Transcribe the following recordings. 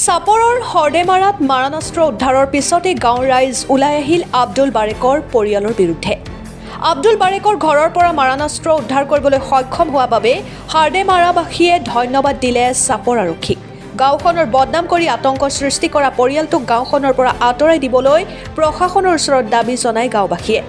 চাপৰৰ হৰ্ডেমাৰাত মাৰণাস্ত্ৰ উদ্ধাৰৰ পিছতে গাঁৱৰ ৰাইজ ওলাই আহিল আব্দুল বাৰেকৰ পৰিয়ালৰ বিৰুদ্ধে। আব্দুল বাৰেকৰ ঘৰৰ পৰা মাৰণাস্ত্ৰ উদ্ধাৰ কৰিবলৈ সক্ষম হোৱা বাবে হৰ্ডেমাৰাবাসীয়ে ধন্যবাদ দিলে চাপৰ আৰক্ষীক। গাঁওখনৰ বদনাম কৰি আতংক সৃষ্টি কৰা পৰিয়ালটোক গাঁওখনৰ পৰা আঁতৰাই দিবলৈ প্ৰশাসনৰ ওচৰত দাবী জনায় গাঁওবাসীয়ে।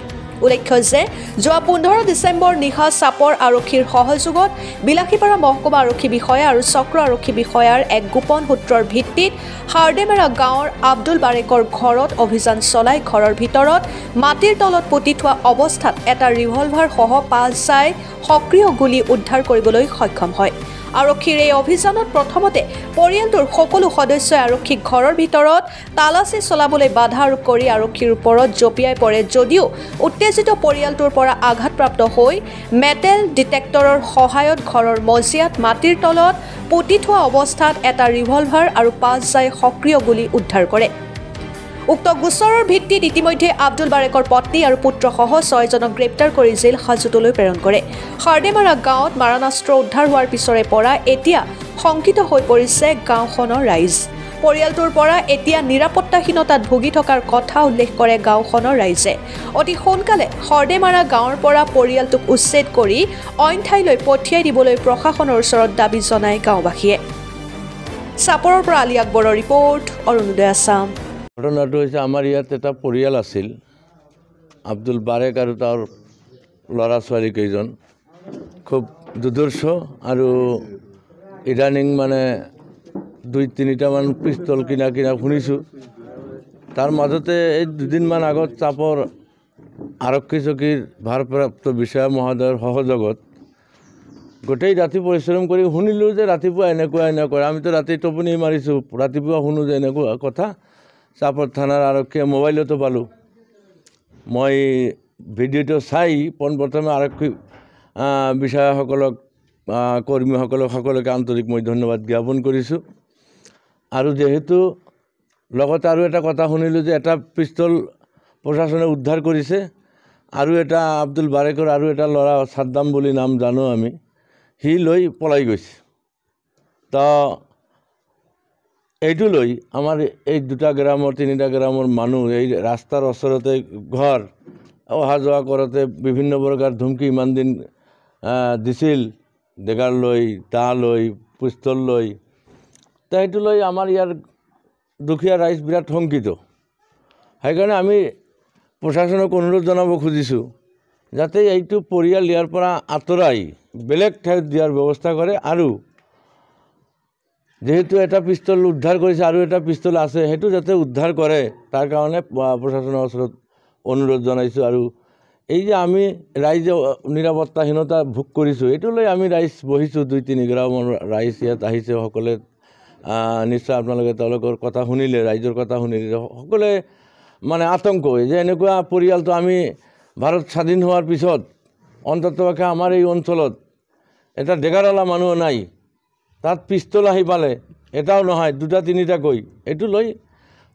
উল্লেখ্য যে যোৱা 15 ডিচেম্বৰ নিশা চাপৰ আৰক্ষীৰ সহযোগত বিলাসীপাৰা মহকুমা আৰক্ষী বিষয়া আৰু চক্ৰ আৰক্ষী বিষয়াৰ এক গোপন সূত্ৰৰ ভিত্তিত হাৰ্ডেমেৰা গাঁৱৰ আব্দুল বাৰেকৰ ঘৰত অভিযান চলাই ঘৰৰ ভিতৰত মাটিৰ তলত পুতি থোৱা অৱস্থাত এটা ৰিভলভাৰ সহ 5 সক্ৰিয় গুলী উদ্ধাৰ কৰিবলৈ সক্ষম হয়। আৰক্ষীৰ এই অভিযানত প্ৰথমতে পৰিয়ালটোৰ সকলো সদস্যই আৰক্ষীক ঘৰৰ ভিতৰত তালাচী চলাবলৈ বাধা আৰোপ কৰি আৰক্ষীৰ ওপৰত জঁপিয়াই পৰে যদিও উত্তেজিত পৰিয়ালটোৰ পৰা আঘাতপ্ৰাপ্ত হৈ মেটেল ডিটেক্টৰৰ সহায়ত ঘৰৰ মজিয়াত মাটিৰ তলত পুতি থোৱা অৱস্থাত এটা ৰিভলভাৰ আৰু 5 সক্ৰিয় গুলী উদ্ধাৰ কৰে। উক্ত গোচৰৰ ভিত্তিত ইতিমধ্যে আব্দুল বাৰেকৰ পত্নী আৰু পুত্ৰসহ 6জনক গ্ৰেপ্তাৰ কৰি জেল হাজতলৈ প্ৰেৰণ কৰে। হাৰ্ডেমাৰা গাঁৱত মাৰণাস্ত্ৰ উদ্ধাৰ হোৱাৰ পিছৰে পৰা এতিয়া শংকিত হৈ পৰিছে গাঁওখনৰ ৰাইজ। পৰিয়ালটোৰ পৰা এতিয়া নিৰাপত্তাহীনতাত ভুগি থকাৰ কথা উল্লেখ কৰে গাঁওখনৰ ৰাইজে। অতি সোনকালে হৰ্ডেমাৰা গাঁৱৰ পৰা পৰিয়ালটোক উচ্ছেদ কৰি অইন ঠাইলৈ পঠিয়াই দিবলৈ প্ৰশাসনৰ ওচৰত দাবী জনায় গাঁওবাসীয়ে। চাপৰৰ পৰা আলী আকবৰৰ ৰিপৰ্ট, অৰুণোদয় আছাম। ঘটনাটো হৈছে আমাৰ ইয়াত এটা পৰিয়াল আছিল, আব্দুল বাৰেক আৰু তাৰ ল'ৰা ছোৱালী কেইজন খুব দুৰ্ধৰ্ষ আৰু ইদানিং মানে 2-3টামান পিস্তল কিনা শুনিছোঁ। তাৰ মাজতে এই দুদিনমান আগত চাপৰ আৰক্ষী চকীৰ ভাৰপ্ৰাপ্ত বিষয়া মহোদয়ৰ সহযোগত গোটেই ৰাতি পৰিশ্ৰম কৰি শুনিলোঁ যে ৰাতিপুৱা এনেকুৱা আমিতো ৰাতি টোপনি মাৰিছোঁ, ৰাতিপুৱা শুনো যে এনেকুৱা কথা। চাপৰ থানাৰ আৰক্ষীয়ে মোবাইলতো পালোঁ। মই ভিডিঅ'টো চাই পোনপ্ৰথমে আৰক্ষী বিষয়াসকলক কৰ্মীসকলক সকলোকে আন্তৰিক মই ধন্যবাদ জ্ঞাপন কৰিছোঁ। আৰু যিহেতু লগতে আৰু এটা কথা শুনিলোঁ যে এটা পিস্তল প্ৰশাসনে উদ্ধাৰ কৰিছে আৰু এটা আব্দুল বাৰেকৰ আৰু এটা ল'ৰা ছাদ্দাম বুলি নাম জানো আমি, সি লৈ পলাই গৈছে। তো এইটো লৈ আমাৰ এই 2টা গ্ৰামৰ 3টা গ্ৰামৰ মানুহ এই ৰাস্তাৰ ওচৰতে ঘৰ অহা যোৱা কৰোঁতে বিভিন্ন প্ৰকাৰ ধমকি ইমান দিন দিছিল, ডেগাৰ লৈ, দা লৈ, পিস্তল লৈ। তো সেইটো লৈ আমাৰ ইয়াৰ দুখীয়া ৰাইজ বিৰাট শংকিত। সেইকাৰণে আমি প্ৰশাসনক অনুৰোধ জনাব খুজিছোঁ যাতে এইটো পৰিয়াল ইয়াৰ পৰা আঁতৰাই বেলেগ ঠাইত দিয়াৰ ব্যৱস্থা কৰে। আৰু যেহেতু এটা পিস্তল উদ্ধাৰ কৰিছে আৰু এটা পিস্তল আছে, সেইটো যাতে উদ্ধাৰ কৰে তাৰ কাৰণে প্ৰশাসনৰ ওচৰত অনুৰোধ জনাইছোঁ। আৰু এই যে আমি ৰাইজে নিৰাপত্তাহীনতা ভোগ কৰিছোঁ, এইটো লৈ আমি ৰাইজ বহিছোঁ, 2-3 গ্ৰামৰ ৰাইজ ইয়াত আহিছে। সকলোৱে নিশ্চয় আপোনালোকে তেওঁলোকৰ কথা শুনিলে, ৰাইজৰ কথা শুনিলে, সকলোৱে মানে আতংক হয় যে এনেকুৱা পৰিয়ালটো আমি ভাৰত স্বাধীন হোৱাৰ পিছত অন্ততঃপক্ষে আমাৰ এই অঞ্চলত এটা ডেগাৰৱালা মানুহ নাই, তাত পিস্তল আহি পালে এটাও নহয় 2-3টাকৈ। এইটো লৈ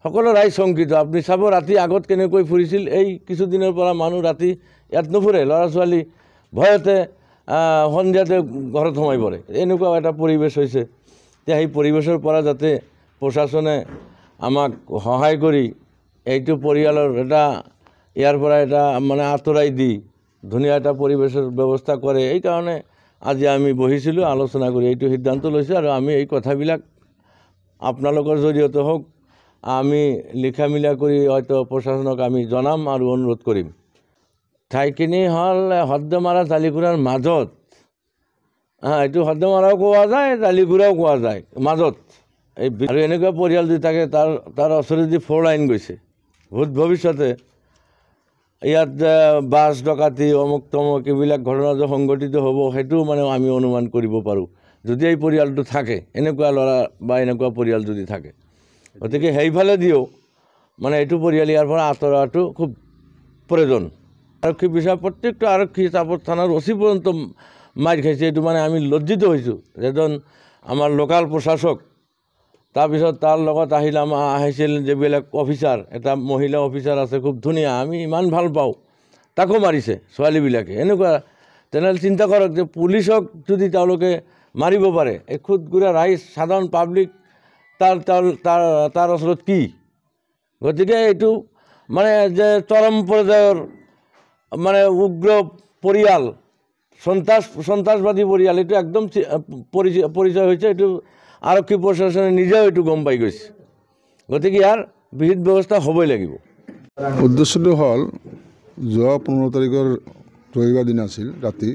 সকলো ৰাইজ শংকিত। আপুনি চাব ৰাতি আগত কেনেকৈ ফুৰিছিল, এই কিছুদিনৰ পৰা মানুহ ৰাতি ইয়াত নুফুৰে, ল'ৰা ছোৱালী ভয়তে সন্ধিয়াতে ঘৰত সোমাই পৰে, এনেকুৱা এটা পৰিৱেশ হৈছে। এতিয়া সেই পৰিৱেশৰ পৰা যাতে প্ৰশাসনে আমাক সহায় কৰি এইটো পৰিয়ালৰ এটা ইয়াৰ পৰা এটা মানে আঁতৰাই দি ধুনীয়া এটা পৰিৱেশৰ ব্যৱস্থা কৰে, এইকাৰণে আজি আমি বহিছিলোঁ, আলোচনা কৰি এইটো সিদ্ধান্ত লৈছোঁ। আৰু আমি এই কথাবিলাক আপোনালোকৰ জৰিয়তে হওক আমি লিখা মিলা কৰি হয়তো প্ৰশাসনক আমি জনাম আৰু অনুৰোধ কৰিম। ঠাইখিনি হ'ল হৰ্ডেমাৰা জালিগুৰাৰ মাজত। এইটো হৰ্ডেমাৰাও কোৱা যায়, জালিগুৰাও কোৱা যায়, মাজত। এই আৰু এনেকুৱা পৰিয়াল যদি থাকে তাৰ ওচৰেদি 4 লাইন গৈছে। ভৱিষ্যতে ইয়াত বাছ ডকাতি অমুক তমুক এইবিলাক ঘটনা যে সংঘটিত হ'ব, সেইটোও মানে আমি অনুমান কৰিব পাৰোঁ যদি এই পৰিয়ালটো থাকে, এনেকুৱা ল'ৰা বা এনেকুৱা পৰিয়াল যদি থাকে। গতিকে সেইফালে দিও মানে এইটো পৰিয়াল ইয়াৰ পৰা আঁতৰাটো খুব প্ৰয়োজন। আৰক্ষী বিষয়া প্ৰত্যেকটো আৰক্ষী চাপৰ থানাৰ অচি পৰ্যন্ত মাৰ খাইছে, এইটো মানে আমি লজ্জিত হৈছোঁ। এজন আমাৰ লোকাল প্ৰশাসক, তাৰপিছত তাৰ লগত আহিছিল যিবিলাক অফিচাৰ, এটা মহিলা অফিচাৰ আছে খুব ধুনীয়া, আমি ইমান ভাল পাওঁ, তাকো মাৰিছে ছোৱালীবিলাকে। এনেকুৱা তেনেহ'লে চিন্তা কৰক যে পুলিচক যদি তেওঁলোকে মাৰিব পাৰে, এই খুদগুৰা ৰাইজ সাধাৰণ পাব্লিক তাৰ তাৰ তাৰ তাৰ ওচৰত কি গতিকে এইটো মানে যে চৰম পৰ্যায়ৰ মানে উগ্ৰ পৰিয়াল সন্ত্ৰাসবাদী পৰিয়াল এইটো একদম পৰিচয় হৈছে এইটো আৰক্ষী প্ৰশাসনে নিজেও এইটো গম পাই গৈছে গতিকে ইয়াৰ বিহিত ব্যৱস্থা হ'বই লাগিব উদ্দেশ্যটো হ'ল যোৱা 15 তাৰিখৰ ৰবিবাৰ দিন আছিল ৰাতি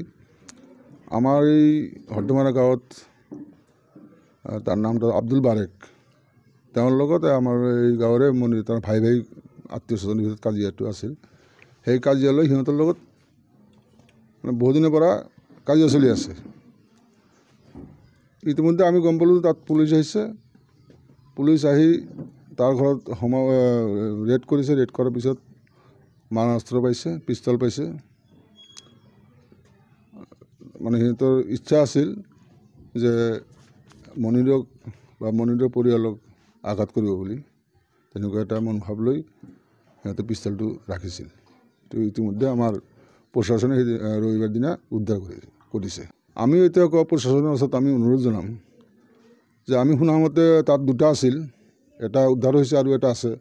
আমাৰ এই হৰ্দমাৰা গাঁৱত তাৰ নামটো আব্দুল বাৰেক তেওঁৰ লগতে আমাৰ এই গাঁৱৰে তাৰ ভাই আত্মীয় স্বজনৰ ভিতৰত কাজিয়াটো আছিল সেই কাজিয়ালৈ সিহঁতৰ লগত মানে বহুদিনৰ পৰা কাজিয়া চলি আছে ইতিমধ্যে আমি গম পালোঁ তাত পুলিচ আহিছে পুলিচ আহি তাৰ ঘৰত ৰেড কৰিছে ৰেড কৰাৰ পিছত মাৰণাস্ত্ৰ পাইছে পিষ্টল পাইছে মানে সিহঁতৰ ইচ্ছা আছিল যে মনিৰক বা মনিৰৰ পৰিয়ালক আঘাত কৰিব বুলি তেনেকুৱা এটা মনোভাৱ লৈ সিহঁতে পিষ্টলটো ৰাখিছিল তো ইতিমধ্যে আমাৰ প্ৰশাসনে সেই ৰবিবাৰ দিনা উদ্ধাৰ কৰিছে আমি এতিয়া কোৱা প্ৰশাসনৰ ওচৰত আমি অনুৰোধ জনাম যে আমি শুনামতে তাত দুটা আছিল এটা উদ্ধাৰ হৈছে আৰু এটা আছে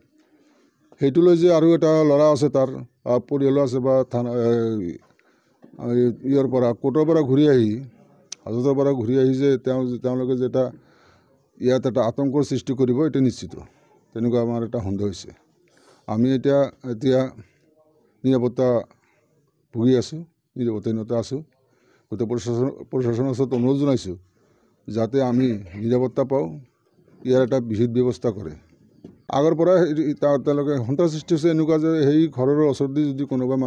সেইটো লৈ যে আৰু এটা ল'ৰা আছে তাৰ পৰিয়ালো আছে বা থানা ইয়াৰ পৰা কোৰ্টৰ পৰা ঘূৰি আহি হাজতৰ পৰা ঘূৰি আহি যে তেওঁলোকে যে ইয়াত এটা আতংকৰ সৃষ্টি কৰিব এইটো নিশ্চিত তেনেকুৱা আমাৰ এটা সন্দেহ হৈছে আমি এতিয়া নিৰাপত্তা ভুগি আছোঁ নিৰাপত্তাহীনতা আছোঁ গতিকে প্ৰশাসনৰ ওচৰত অনুৰোধ জনাইছোঁ যাতে আমি নিৰাপত্তা পাওঁ ইয়াৰ এটা বিহিত ব্যৱস্থা কৰে আগৰ পৰা তেওঁলোকে সন্ত্ৰাস সৃষ্টি হৈছে এনেকুৱা যে সেই ঘৰৰ ওচৰতে যদি কোনোবা মানুহ